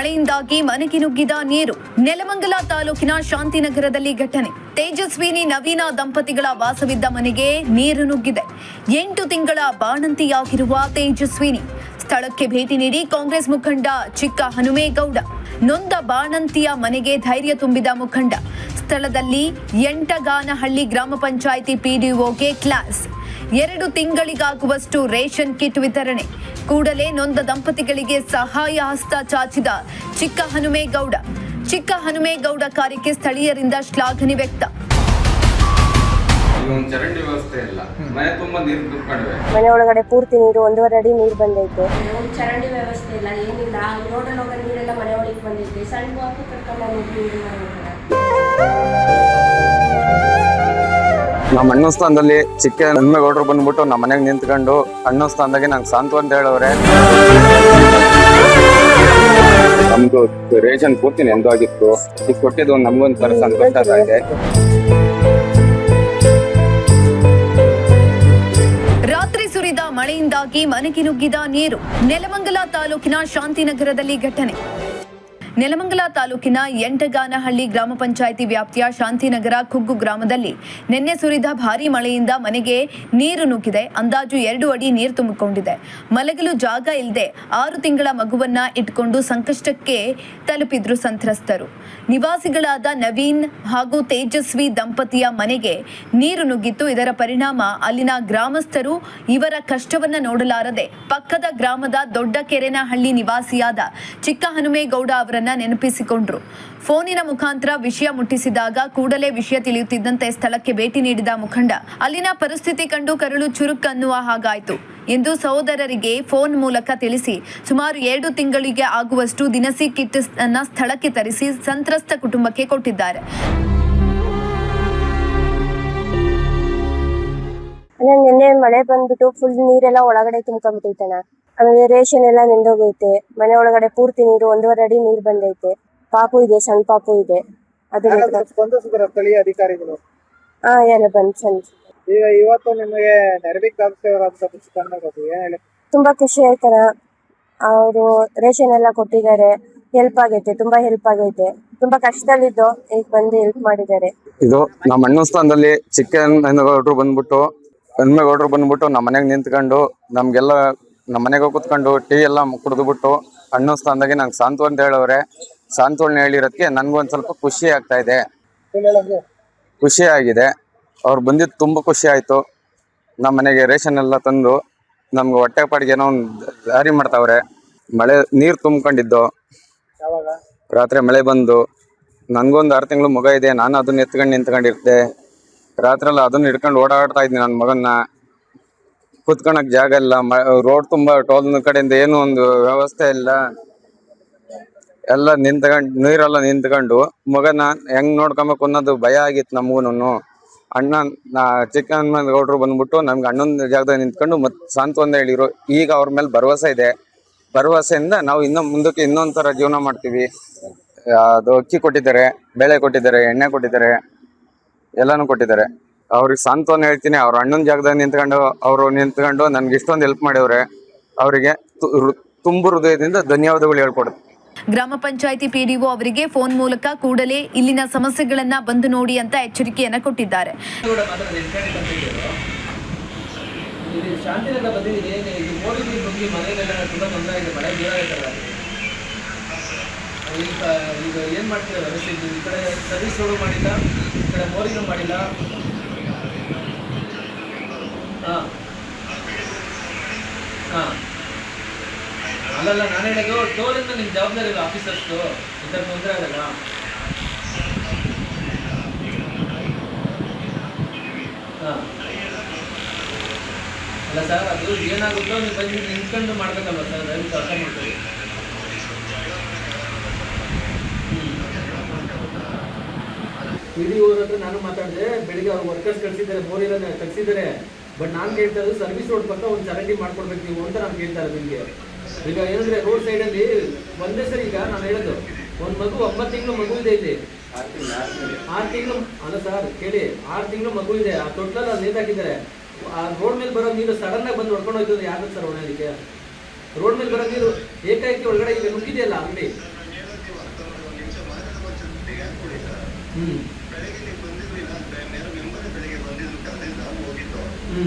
ಮಳೆಯಿಂದಾಗಿ ಮನೆಗೆ ನುಗ್ಗಿದ ನೀರು. ನೆಲಮಂಗಲ ತಾಲೂಕಿನ ಶಾಂತಿನಗರದಲ್ಲಿ ಘಟನೆ. ತೇಜಸ್ವಿನಿ ನವೀನ ದಂಪತಿಗಳ ವಾಸವಿದ್ದ ಮನೆಗೆ ನೀರು ನುಗ್ಗಿದೆ. 8 ತಿಂಗಳ ಬಾಣಂತಿಯಾಗಿರುವ ತೇಜಸ್ವಿನಿ ಸ್ಥಳಕ್ಕೆ ಭೇಟಿ ನೀಡಿ ಕಾಂಗ್ರೆಸ್ ಮುಖಂಡ ಚಿಕ್ಕ ಹನುಮೇಗೌಡ. ನೊಂದ ಬಾಣಂತಿಯ ಮನೆಗೆ ಧೈರ್ಯ ತುಂಬಿದ ಮುಖಂಡ. ಸ್ಥಳದಲ್ಲಿ ಎಂಟಗಾನಹಳ್ಳಿ ಗ್ರಾಮ ಪಂಚಾಯಿತಿ ಪಿಡಿಒಗೆ ಕ್ಲಾಸ್. 2 ತಿಂಗಳಿಗಾಗುವಷ್ಟು ರೇಷನ್ ಕಿಟ್ ವಿತರಣೆ. ಕೂಡಲೇ ನೊಂದ ದಂಪತಿಗಳಿಗೆ ಸಹಾಯ ಹಸ್ತ ಚಾಚಿದ ಚಿಕ್ಕ ಹನುಮೇಗೌಡ ಕಾರ್ಯಕ್ಕೆ ಸ್ಥಳೀಯರಿಂದ ಶ್ಲಾಘನೆ ವ್ಯಕ್ತ. ಚರಂಡಿ ವ್ಯವಸ್ಥೆ ಇಲ್ಲ, ಮನೆ ತುಂಬಾ ನೀರು ತುಂಬಿಕೊಂಡಿವೆ. ಮನೆ ಒಳಗಡೆ ಪೂರ್ತಿ ನೀರು 1.5 ಅಡಿ ನೀರು ಬಂದೈತೆ. ಚರಂಡಿ ವ್ಯವಸ್ಥೆ ಇಲ್ಲ, ಏನಿಲ್ಲ. ರೋಡಲ್ಲಿ ಹೋಗೋ ನೀರೆಲ್ಲ ಮನೆ ಒಳಗೆ ಬಂದೈತೆ. ಸಣ್ಣ ಮಕ್ಕಳು ಕರ್ಕೊಂಡು ನಮ್ಮ ಅಣ್ಣ ಸ್ಥಾನದಲ್ಲಿ ಚಿಕ್ಕ ಹನುಮೇಗೌಡರು ಬಂದ್ಬಿಟ್ಟು ನಮ್ಮ ಮನೆಗೆ ನಿಂತ್ಕೊಂಡು ಅಣ್ಣ ಸ್ಥಾನದಾಗೆ ನಂಗೆ ಸಾಂತ್ವ ಅಂತ ಹೇಳವ್ರೆ. ನಮ್ದು ರೇಷನ್ ಪೂರ್ತಿ ನೆಂದಾಗಿತ್ತು, ಇದು ಕೊಟ್ಟಿದ್ದು ನಮ್ಗೊಂಥರ ಸಂತೋಷ ಇದೆ. ರಾತ್ರಿ ಸುರಿದ ಮಳೆಯಿಂದಾಗಿ ಮನೆಗೆ ನುಗ್ಗಿದ ನೀರು. ನೆಲಮಂಗಲ ತಾಲೂಕಿನ ಶಾಂತಿನಗರದಲ್ಲಿ ಘಟನೆ. ನೆಲಮಂಗಲ ತಾಲೂಕಿನ ಎಂಟಗಾನಹಳ್ಳಿ ಗ್ರಾಮ ಪಂಚಾಯಿತಿ ವ್ಯಾಪ್ತಿಯ ಶಾಂತಿನಗರ ಕುಗ್ಗು ಗ್ರಾಮದಲ್ಲಿ ನಿನ್ನೆ ಸುರಿದ ಭಾರೀ ಮಳೆಯಿಂದ ಮನೆಗೆ ನೀರು ನುಗ್ಗಿದೆ. ಅಂದಾಜು 2 ಅಡಿ ನೀರು ತುಂಬಿಕೊಂಡಿದೆ. ಮಲಗಲು ಜಾಗ ಇಲ್ಲದೆ 6 ತಿಂಗಳ ಮಗುವನ್ನ ಇಟ್ಕೊಂಡು ಸಂಕಷ್ಟಕ್ಕೆ ತಲುಪಿದ್ರು ಸಂತ್ರಸ್ತರು. ನಿವಾಸಿಗಳಾದ ನವೀನ್ ಹಾಗೂ ತೇಜಸ್ವಿ ದಂಪತಿಯ ಮನೆಗೆ ನೀರು ನುಗ್ಗಿತ್ತು. ಇದರ ಪರಿಣಾಮ ಅಲ್ಲಿನ ಗ್ರಾಮಸ್ಥರು ಇವರ ಕಷ್ಟವನ್ನ ನೋಡಲಾರದೆ ಪಕ್ಕದ ಗ್ರಾಮದ ದೊಡ್ಡ ಕೆರೆನಹಳ್ಳಿ ನಿವಾಸಿಯಾದ ಚಿಕ್ಕ ಹನುಮೇಗೌಡ ಅವರ ನೆನಪಿಸಿಕೊಂಡ್ರು. ಫೋನಿನ ಮುಖಾಂತರ ವಿಷಯ ಮುಟ್ಟಿಸಿದಾಗ ಕೂಡಲೇ ವಿಷಯ ತಿಳಿಯುತ್ತಿದ್ದಂತೆ ಸ್ಥಳಕ್ಕೆ ಭೇಟಿ ನೀಡಿದ ಮುಖಂಡ ಅಲ್ಲಿನ ಪರಿಸ್ಥಿತಿ ಕಂಡು ಕರುಳು ಚುರುಕ್ ಅನ್ನುವ ಹಾಗಾಯಿತು ಎಂದು ಸಹೋದರರಿಗೆ ಫೋನ್ ಮೂಲಕ ತಿಳಿಸಿ ಸುಮಾರು 2 ತಿಂಗಳಿಗೆ ಆಗುವಷ್ಟು ದಿನಸಿ ಕಿಟ್ ಅನ್ನ ಸ್ಥಳಕ್ಕೆ ತರಿಸಿ ಸಂತ್ರಸ್ತ ಕುಟುಂಬಕ್ಕೆ ಕೊಟ್ಟಿದ್ದಾರೆ. ನಿನ್ನೆ ಮಳೆ ಬಂದ್ಬಿಟ್ಟು ಫುಲ್ ನೀರೆಲ್ಲ ಒಳಗಡೆ ತುಂಬ್ಕೊಂಡ್ಬಿಟ್ಟೈತಣ್ಣ. ಆಮೇಲೆ ರೇಷನ್ ಎಲ್ಲ ನೆಂದೋಗೈತೆ. ಮನೆ ಒಳಗಡೆ ಪೂರ್ತಿ ನೀರು 1.5 ಅಡಿ ನೀರು ಬಂದೈತೆ. ಪಾಪು ಇದೆ, ಸಣ್ಣ ಪಾಪು ಇದೆ. ಸ್ಥಳೀಯ ಅಧಿಕಾರಿಗಳು ಎಲ್ಲ ಬಂದ್ ಈಗ ಇವತ್ತು ನಿಮಗೆ ನೆರವಿಗೆ ತುಂಬಾ ಖುಷಿ ಆಯ್ತಣ್ಣ. ಅವರು ರೇಷನ್ ಎಲ್ಲ ಕೊಟ್ಟಿದ್ದಾರೆ. ಹೆಲ್ಪ್ ಆಗೈತೆ, ತುಂಬಾ ಹೆಲ್ಪ್ ಆಗೈತೆ. ತುಂಬಾ ಕಷ್ಟದಲ್ಲಿದ್ದು ಈಗ ಬಂದು ಹೆಲ್ಪ್ ಮಾಡಿದ್ದಾರೆ. ಇದು ನಮ್ಮ ಅಣ್ಣ ಸ್ಥಾನದಲ್ಲಿ ಚಿಕ್ಕ ಹನುಮೇಗೌಡರು ಬಂದ್ಬಿಟ್ಟು ನಮ್ಮ ಮನೆಗೆ ನಿಂತ್ಕೊಂಡು ನಮ್ಗೆಲ್ಲ ನಮ್ಮ ಮನೆಗೆ ಕೂತ್ಕೊಂಡು ಟೀ ಎಲ್ಲ ಕುಡಿದ್ಬಿಟ್ಟು ಅಣ್ಣ ಸ್ಥಾನದಾಗೆ ನಂಗೆ ಸಾಂತ್ವ ಅಂತ ಹೇಳವ್ರೆ. ಸಾಂತ್ವನ ಹೇಳಿರೋದಕ್ಕೆ ನನ್ಗೊಂದ್ ಸ್ವಲ್ಪ ಖುಷಿ ಆಗ್ತಾ ಇದೆ, ಖುಷಿ ಆಗಿದೆ. ಅವ್ರು ಬಂದಿದ್ದು ತುಂಬಾ ಖುಷಿ ಆಯ್ತು. ನಮ್ಮ ಮನೆಗೆ ರೇಷನ್ ಎಲ್ಲ ತಂದು ನಮ್ಗೆ ಹೊಟ್ಟೆ ಪಾಡಿಗೆ ಏನೋ ಒಂದು ದಾರಿ ಮಾಡ್ತಾವ್ರೆ. ಮಳೆ ನೀರು ತುಂಬ್ಕೊಂಡಿದ್ದು, ರಾತ್ರಿ ಮಳೆ ಬಂದು ನನ್ಗೊಂದು 6 ತಿಂಗಳು ಮಗ ಇದೆ. ನಾನು ಅದನ್ನ ಎತ್ಕೊಂಡು ನಿಂತ್ಕೊಂಡಿರ್ತೆ. ರಾತ್ರಿ ಎಲ್ಲ ಅದನ್ನ ಹಿಡ್ಕೊಂಡು ಓಡಾಡ್ತಾ ಇದ್ದೀನಿ. ನನ್ನ ಮಗನ್ನ ಕುತ್ಕೊಳಕ್ ಜಾಗ ಇಲ್ಲ. ರೋಡ್ ತುಂಬಾ ಟೋಲ್ ಕಡೆಯಿಂದ ಏನು ಒಂದು ವ್ಯವಸ್ಥೆ ಇಲ್ಲ. ಎಲ್ಲ ನೀರೆಲ್ಲ ನಿಂತ್ಕೊಂಡು ಮಗನ ಹೆಂಗ್ ನೋಡ್ಕೊಬೇಕು ಅನ್ನೋದು ಭಯ ಆಗಿತ್ತು ನಮಗೂನು. ಚಿಕ್ಕ ಹನುಮೇಗೌಡರು ಬಂದ್ಬಿಟ್ಟು ನಮ್ಗೆ ಅಣ್ಣನ ಜಾಗದಾಗ ನಿಂತ್ಕೊಂಡು ಸಾಂತ್ವನ ಹೇಳಿರು. ಈಗ ಅವ್ರ ಮೇಲೆ ಭರವಸೆ ಇದೆ. ಭರವಸೆಯಿಂದ ನಾವು ಮುಂದಕ್ಕೆ ಇನ್ನೊಂಥರ ಜೀವನ ಮಾಡ್ತೀವಿ. ಅದು ಅಕ್ಕಿ ಕೊಟ್ಟಿದ್ದಾರೆ, ಬೇಳೆ ಕೊಟ್ಟಿದ್ದಾರೆ, ಎಣ್ಣೆ ಕೊಟ್ಟಿದ್ದಾರೆ, ಎಲ್ಲಾನು ಕೊಟ್ಟಿದ್ದಾರೆ. ಅವ್ರಿಗೆ ಸಾಂತ್ವನ ಹೇಳ್ತೀನಿ. ಅವ್ರ ಅಣ್ಣನ ಜಾಗದಾಗ ನಿಂತ್ಕೊಂಡು ನನ್ಗೆ ಇಷ್ಟೊಂದು ಹೆಲ್ಪ್ ಮಾಡಿವ್ರೆ. ಅವರಿಗೆ ತುಂಬು ಹೃದಯದಿಂದ ಧನ್ಯವಾದಗಳು ಹೇಳ್ಕೊಡುತ್ತೆ. ಗ್ರಾಮ ಪಂಚಾಯಿತಿ ಪಿಡಿಒ ಅವರಿಗೆ ಫೋನ್ ಮೂಲಕ ಕೂಡಲೇ ಇಲ್ಲಿನ ಸಮಸ್ಯೆಗಳನ್ನ ಬಂದು ನೋಡಿ ಅಂತ ಎಚ್ಚರಿಕೆಯನ್ನ ಕೊಟ್ಟಿದ್ದಾರೆ. ಈಗ ಏನು ಮಾಡ್ತೀರಾ ವ್ಯವಸ್ಥೆ? ಈ ಕಡೆ ಸರ್ವಿಸ್ ರೋಡು ಮಾಡಿಲ್ಲ, ಈ ಕಡೆ ಮೋರಿನೂ ಮಾಡಿಲ್ಲ. ಹಾಂ ಹಾಂ ಅಲ್ಲಲ್ಲ, ನಾನು ಹೇಳೋದು ಟೋಲಿಂದ ನಿಮ್ಮ ಜವಾಬ್ದಾರಿ ಇಲ್ಲ ಆಫೀಸರ್ಸ್ದು. ಈ ಥರ ತೊಂದರೆ ಆಗಲ್ಲ. ಹಾಂ ಅಲ್ಲ ಸರ್, ಅದು ಏನಾಗುತ್ತೋ ನೀವು ಬಂದು ನಿಂತ್ಕೊಂಡು ಮಾಡ್ಬೇಕಲ್ವ ಸರ್? ದಯವಿಟ್ಟು ಅರ್ಥ ಮಾಡ್ತೀವಿ. PDO ಹತ್ರ ನಾನು ಮಾತಾಡಿದೆ. ಬೆಳಿಗ್ಗೆ ಅವ್ರು ವರ್ಕರ್ಸ್ ಕಳಿಸಿದ್ದಾರೆ, ಮೋರಿಲ್ಲ ಕಳಿಸಿದ್ದಾರೆ. ಬಟ್ ನಾನು ಕೇಳ್ತಾ ಇರೋದು ಸರ್ವಿಸ್ ರೋಡ್ ಪಕ್ಕ ಒಂದು ಚರಂಡಿ ಮಾಡ್ಕೊಡ್ಬೇಕು ನೀವು ಅಂತ ನಾನು ಕೇಳ್ತಾ ಇರೋದು ನಿಮಗೆ. ಈಗ ಏನಂದ್ರೆ ರೋಡ್ ಸೈಡಲ್ಲಿ ಒಂದೇ ಸರಿ, ಈಗ ನಾನು ಹೇಳೋದು ಒಂದು ಮಗು 9 ತಿಂಗಳು ಮಗು ಇದೆ ಇಲ್ಲಿ. 6 ತಿಂಗಳು ಅಲ್ಲ ಸರ್ ಕೇಳಿ, 6 ತಿಂಗಳು ಮಗು ಇದೆ. ಆ ತೊಟ್ಲಲ್ಲಿ ಅಲ್ಲಿ ನೇತಾಕಿದ್ದಾರೆ. ಆ ರೋಡ್ ಮೇಲೆ ಬರೋ ನೀರು ಸಡನ್ ಆಗಿ ಬಂದು ಹೊಡ್ಕೊಂಡು ಹೋಗ್ತದೆ. ಯಾಕೆ ಸರ್ ಒಣಲಿಕ್ಕೆ? ರೋಡ್ ಮೇಲೆ ಬರೋ ನೀರು ಏಕಾಏಕಿ ಒಳಗಡೆ ಈಗ ನುಗ್ಗಿದೆಯಲ್ಲ ಅಂಗಡಿ, ಹ್ಞೂ ಹ್ಞೂ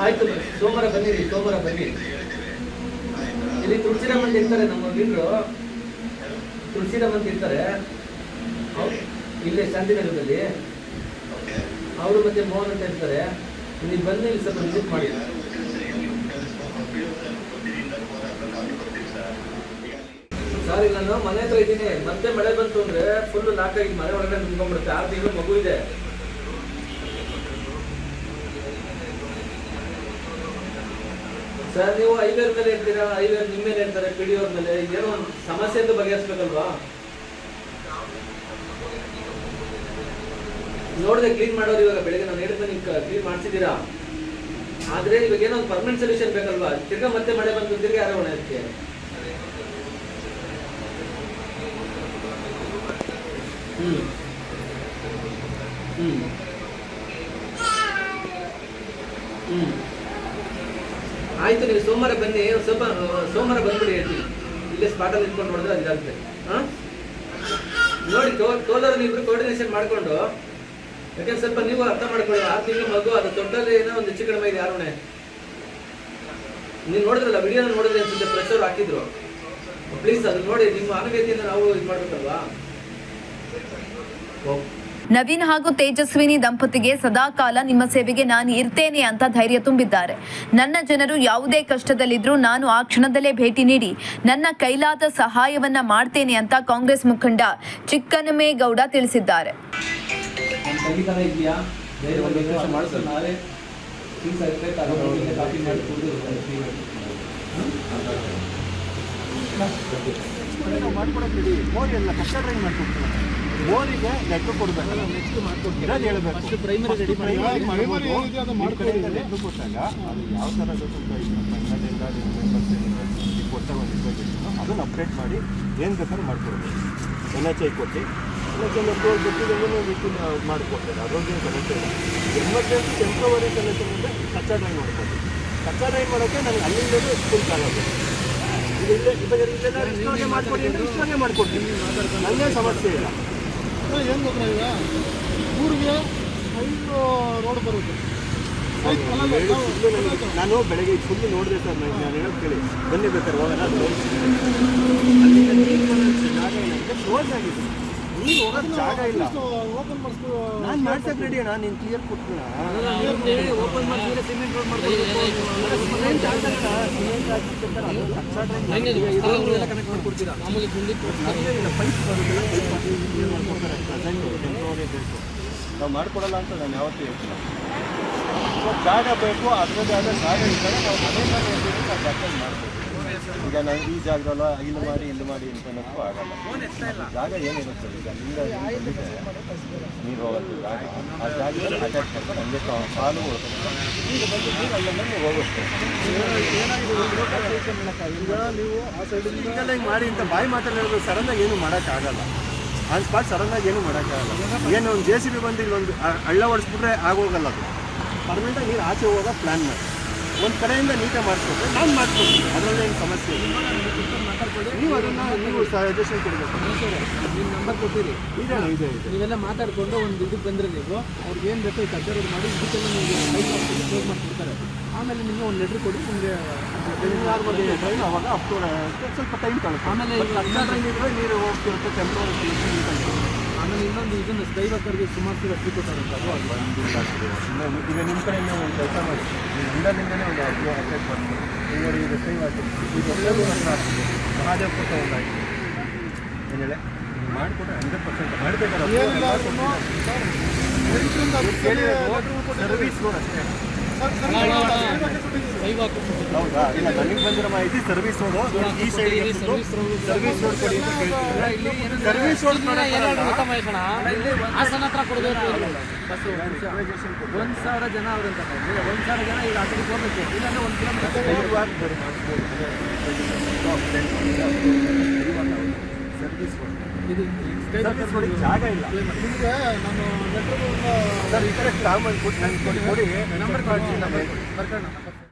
ಆಯ್ತು, ಸೋಮವಾರ ಬನ್ನಿರಿ, ಸೋಮವಾರ ಬನ್ನಿ. ಇಲ್ಲಿ ತುಳಸಿರಾಮ್ ಅಂತ ಇರ್ತಾರೆ, ನಮ್ಮ ಲೀಡ್ರು ತುಳಸಿರಾಮ್ ಅಂತ ಇರ್ತಾರೆ, ಇಲ್ಲೇ ಶಾಂತಿನಗರದಲ್ಲಿ. ಅವರು ಮತ್ತೆ ಮೋಹನ್ ಅಂತ ಇರ್ತಾರೆ. ನೀವು ಬಂದು ಇಲ್ಲಿ ಸ್ವಲ್ಪ ವಿಸಿಟ್ ಮಾಡಿ. ಸರ್, ಈಗ ನಾನು ಮನೆ ಹತ್ರ ಇದ್ದೀನಿ. ಮತ್ತೆ ಮಳೆ ಬಂತು ಅಂದ್ರೆ ಫುಲ್ ಲಾಕ್ ಆಗಿ ಮನೆ ಒಳಗಡೆ ನಿಂತ್ಕೊಂಡ್ಬಿಡುತ್ತೆ. 6 ತಿಂಗಳು ಮಗು ಇದೆ. ಸರ್, ನೀವು ಐವೇರ್ ಮೇಲೆ ಇರ್ತೀರಾ, ಐವೇರ್ ನಿಮ್ಮ ಮೇಲೆ ಇರ್ತಾರೆ, PDO ಅವ್ರ ಮೇಲೆ. ಏನೋ ಒಂದು ಸಮಸ್ಯೆ ಅಂತ ಬಗೆಹರಿಸ್ಬೇಕಲ್ವಾ? ನೋಡಿದೆ ಕ್ಲೀನ್ ಮಾಡೋರು ಇವಾಗ ಬೆಳಗ್ಗೆ ನಾನು ಹೇಳಿದ್ರೆ ನೀವು ಕ್ಲೀನ್ ಮಾಡಿಸಿದ್ದೀರಾ. ಆದ್ರೆ ಇವಾಗ ಏನೋ ಒಂದು ಪರ್ಮನೆಂಟ್ ಸೊಲ್ಯೂಷನ್ ಬೇಕಲ್ವಾ? ತಿರ್ಗಾ ಮತ್ತೆ ಮಳೆ ಬಂತು, ತಿರ್ಗಾ ಯಾರೋ ಹೊಣೆ ಅದಕ್ಕೆ. ಆಯ್ತು, ನೀವು ಸೋಮವಾರ ಬನ್ನಿ. ಸ್ವಲ್ಪ ಸೋಮವಾರ ಬಂದ್ಬಿಡಿ, ಹೇಳ್ತೀನಿ. ಇಲ್ಲೇ ಸ್ಪಾಟಲ್ಲಿ ಇಟ್ಕೊಂಡು ನೋಡಿದ್ರೆ ಅದಾಗುತ್ತೆ. ನೋಡಿ, ಟೋಲರ್ ನೀವು ಕೋರ್ಡಿನೇಷನ್ ಮಾಡಿಕೊಂಡು, ಯಾಕಂದ್ರೆ ಸ್ವಲ್ಪ ನೀವು ಅರ್ಥ ಮಾಡ್ಕೊಳ್ಳಿ. 6 ತಿಂಗಳು ಮಗು, ಅದು ತೊಟ್ಟಲ್ಲಿ ಏನೋ ಒಂದು ಹೆಚ್ಚು ಕಡಿಮೆ ಇದೆ. ಯಾರೋಣೆ ನೀವು ನೋಡಿದ್ರಲ್ಲ, ವಿಡಿಯೋನ ನೋಡಿದ್ರೆ ಅನ್ಸುತ್ತೆ, ಪ್ರೆಷರ್ ಹಾಕಿದ್ರು. ಪ್ಲೀಸ್ ಅದು ನೋಡಿ, ನಿಮ್ಮ ಅನುಭೂತಿಯಿಂದ ನಾವು ಇದು ಮಾಡ್ಬೇಕಲ್ವಾ? ನವೀನ್ ಹಾಗೂ ತೇಜಸ್ವಿನಿ ದಂಪತಿಗೆ ಸದಾಕಾಲ ನಿಮ್ಮ ಸೇವೆಗೆ ನಾನು ಇರ್ತೇನೆ ಅಂತ ಧೈರ್ಯ ತುಂಬಿದ್ದಾರೆ. ನನ್ನ ಜನರು ಯಾವುದೇ ಕಷ್ಟದಲ್ಲಿದ್ರೂ ನಾನು ಆ ಕ್ಷಣದಲ್ಲೇ ಭೇಟಿ ನೀಡಿ ನನ್ನ ಕೈಲಾದ ಸಹಾಯವನ್ನ ಮಾಡ್ತೇನೆ ಅಂತ ಕಾಂಗ್ರೆಸ್ ಮುಖಂಡ ಚಿಕ್ಕನಮೇಗೌಡ ತಿಳಿಸಿದ್ದಾರೆ. ಬೋರಿಗೆ ಲೆಕ್ಕ ಕೊಡಬೇಕಲ್ಲ, ನೆಕ್ಸ್ಟ್ ಮಾಡ್ಕೊಡ್ತೀರಾ ಹೇಳಬೇಕು. ಫಸ್ಟ್ ಪ್ರೈಮರಿ ರೆಡಿ ಮಾಡಿ ಲೆಕ್ಕ ಕೊಟ್ಟಾಗ ಅದು ಯಾವ ಥರ ಕೊಟ್ಟ ಒಂದು ಇನ್ಫಾರ್ಮೇಷನ್ ಅದನ್ನು ಅಪ್ಡೇಟ್ ಮಾಡಿ ಏನು ಬೇಕಾದ್ರೂ ಮಾಡ್ಕೊಡ್ಬೇಕು. NHI ಕೊಟ್ಟು ಗೊತ್ತಿದ್ದು ಮಾಡಿಕೊಡ್ತಾರೆ. ಅದೊಂದು ಸಮಸ್ಯೆ ಇಲ್ಲ. ಎಮರ್ಜೆನ್ಸಿ ಟೆಂಪ್ರವರಿ ಸೊಲ್ಯೂಷನ್ ಅಂದರೆ ಕಚ್ಚಾ ಡ್ರೈವ್ ಮಾಡ್ಬೋದು. ಕಚ್ಚಾ ಡ್ರೈವ್ ಮಾಡೋಕ್ಕೆ ನನಗೆ ಅಲ್ಲಿಂದಲೇ ಸ್ಕೂಲ್ ಆಗೋದು. ಇಲ್ಲೆಲ್ಲ ಮಾಡ್ಕೊಡಿ ಅಂದರೆ ಇಷ್ಟೇ ಮಾಡ್ಕೊಡ್ತೀನಿ. ನನ್ನೇ ಸಮಸ್ಯೆ ಇಲ್ಲ. ಏನು ಗೊತ್ತಾ, ಈಗ ಊರಿಗೆ 5 ರೋಡ್ ಬರುತ್ತೆ. ನಾನು ಬೆಳಗ್ಗೆ ಫುಲ್ ನೋಡಿದೆ ಸರ್. ನಾನು ಹೇಳೋದು ಕೇಳಿ, ಬನ್ನಿ ಬೇಕಾದ್ರೆ ಹೋಗೋಣ. ಜಾಗ ಇಲ್ಲ, ಕ್ಲೋಸ್ ಆಗಿದೆ. ನೀನು ಹೋಗೋದು ಜಾಗ ಇಲ್ಲ. ನಾನು ಮಾಡ್ಸಕ್ಕೆ ರೆಡಿ ಅಣ್ಣ, ನೀನು ಕ್ಲಿಯರ್ ಕೊಟ್ಬಿಡ. ಓಪನ್ ಮಾಡಿದ್ರೆ ಸಿಮೆಂಟ್ ರೋಡ್ ಮಾಡ್ಬೋದು. ಕನೆಕ್ಟ್ ಮಾಡ್ಕೊಡ್ತೀರಾ? ಮಾಮೂಲಿ ಪೈಪ್ ನಾವು ಮಾಡ್ಕೊಡಲ್ಲ ಅಂತ ನಾನು ಯಾವತ್ತೂ ಹೇಳ್ತೀನಿ. ಜಾಗ ಬೇಕು, ಅದರದ್ದೇ ಆದ ಜಾಗ ಇದ್ದಾಗ ನಾವು ಮನೆಯಿಂದ ಹೇಳ್ತೀವಿ, ನಾವು ಜಾಗ ಮಾಡ್ಬೋದು. ಈಗ ನಾನು ಈ ಜಾಗದಲ್ಲ ಇಲ್ಲಿ ಮಾಡಿ ಅಂತ ಅನ್ನೋಕ್ಕೂ ಆಗಲ್ಲ. ಜಾಗ ಏನಿರುತ್ತೆ ಈಗ ನಿಂದ ನೀರು ಹೋಗುತ್ತೆ ಜಾಗ, ಆ ಜಾಗದಲ್ಲಿ ಅಟ್ಯಾಚ್ ಮಾಡ್ಕೊಂಡು ಹಂಗೆ ಕಾಲು ಈಗ ಬಂದು ನೀರು ಅಲ್ಲಿಂದ ನೀವು ಹೋಗುತ್ತೆ. ಈಗ ನೀವು ಆ ಸೈಡಿಂದ ಹಿಂಗೆ ಮಾಡಿ ಅಂತ ಬಾಯಿ ಮಾತಲ್ಲಿ ಹೇಳಿದ್ರು ಸಡನ್ನಾಗಿ ಏನು ಮಾಡೋಕ್ಕಾಗಲ್ಲ. ಆನ್ ಸ್ಪಾಟ್ ಸಡನ್ನಾಗಿ ಏನು ಮಾಡೋಕ್ಕಾಗಲ್ಲ. ಏನು ಒಂದು JCB ಬಂದು ಇಲ್ಲೊಂದು ಹಳ್ಳ ಹೊಡಿಸ್ಬಿಟ್ರೆ ಆಗೋಗಲ್ಲ. ಅದು ಪರ್ಮನೆಂಟಾಗಿ ನೀರು ಆಚೆ ಹೋಗೋ ಪ್ಲ್ಯಾನ್ ಮಾಡಿ ಒಂದು ಕಡೆಯಿಂದ ನೀಟಾಗಿ ಮಾಡಿಸ್ಕೊಟ್ರೆ ನಾನು ಮಾಡಿಸ್ಕೊಡ್ತೀನಿ. ಅದರಲ್ಲೇನು ಸಮಸ್ಯೆ ಇಲ್ಲ. ನೀವು ಅದನ್ನು ನೀವು ಸಜೆಷನ್ ಕೊಡಬೇಕು. ನಿಮ್ಮ ನಂಬರ್ ಕೊಟ್ಟಿರಿ, ಇದೆ ನೀವೆಲ್ಲ ಮಾತಾಡಿಕೊಂಡು ಒಂದು ಇದಕ್ಕೆ ಬಂದರೆ ನೀವು ಅವ್ರಿಗೆ ಏನು ಬೇಕೋ ಈ ಕಚೇರಿ ಮಾಡಿ ಇದಕ್ಕೆಲ್ಲ ನೀವು ಕ್ಲೋಸ್ ಮಾಡಿಕೊಡ್ತಾರೆ. ಆಮೇಲೆ ನಿಮಗೆ ಒಂದು ಲೆಟ್ರ್ ಕೊಡಿ. ನಿಮಗೆ ಟ್ರೈನ್ ಅವಾಗ ಸ್ವಲ್ಪ ಟೈಮ್ ತಗೊಳುತ್ತೆ. ಆಮೇಲೆ ನೀರು ಹೋಗ್ತಿರುತ್ತೆ, ಟೆಂಪ್ರವರಿ ನೀಟಾಗಿ. ಆಮೇಲೆ ಇನ್ನೊಂದು ಇದನ್ನು ಸ್ಕೈ ವಾಕರ್ಗೆ ಸುಮಾರು ಅಷ್ಟು ಕೊಟ್ಟಾರಂತ. ಈಗ ನಿಮ್ಮ ಕಡೆಯಿಂದ ಒಂದು ಕೆಲಸ ಮಾಡಿ, ನೀವು ಅಂಡರ್ನಿಂದಲೇ ಒಂದು ಅಪ್ಡೇಟ್ ಮಾಡ್ತೀವಿ. ನೋಡಿ, ಈಗ ಸ್ಕೈ ವಾಕರ್ ಈಗ ಮಹಾದೇವ್ ಕೊಟ್ಟ ಒಂದಾಯ್ತು. ಏನು ಹೇಳಿ ಮಾಡಿಕೊಟ್ರೆ 100% ಮಾಡಬೇಕಾದ್ರೆ ಸರ್ವಿಸ್ ರೋಡ್ ಅಷ್ಟೇ. ಹೌದಾ? ಇಲ್ಲ, ನನಗೆ ಬಂದಿರೋ ಮಾಹಿತಿ ಸರ್ವಿಸ್ ರೋಡು ಈ ಸೈಡ್ ಸರ್ವಿಸ್ ರೋಡ್ ಕೊಡಿ ಅಂತ ಕೇಳ್ತಿದ್ರೆ ಸರ್ವಿಸ್ ರೋಡ್ ಹಾಸನ ಹತ್ರ ಕೊಡಬೇಕು. 1,000 ಜನ ಅವ್ರಂತ 1,000 ಜನ ಈಗ ಆಚೆಗೆ ಹೋಗ್ಬೇಕು. ಇಲ್ಲಾಂದ್ರೆ 1 ಕಿಲೋಮೀಟರ್ ಸರ್ವಿಸ್ ರೋಡ್ ಇದು ಜಾಗ ಇಲ್ಲ. ನಿಮಗೆ ನಾನು ಸರ್ ಈ ಕಡೆ ಗ್ರಾಮ ಕೊಟ್ಟು ನಂಗೆ ಕೊಡಿ ನಂಬರ್ ಬರ್ಕೊಂಡು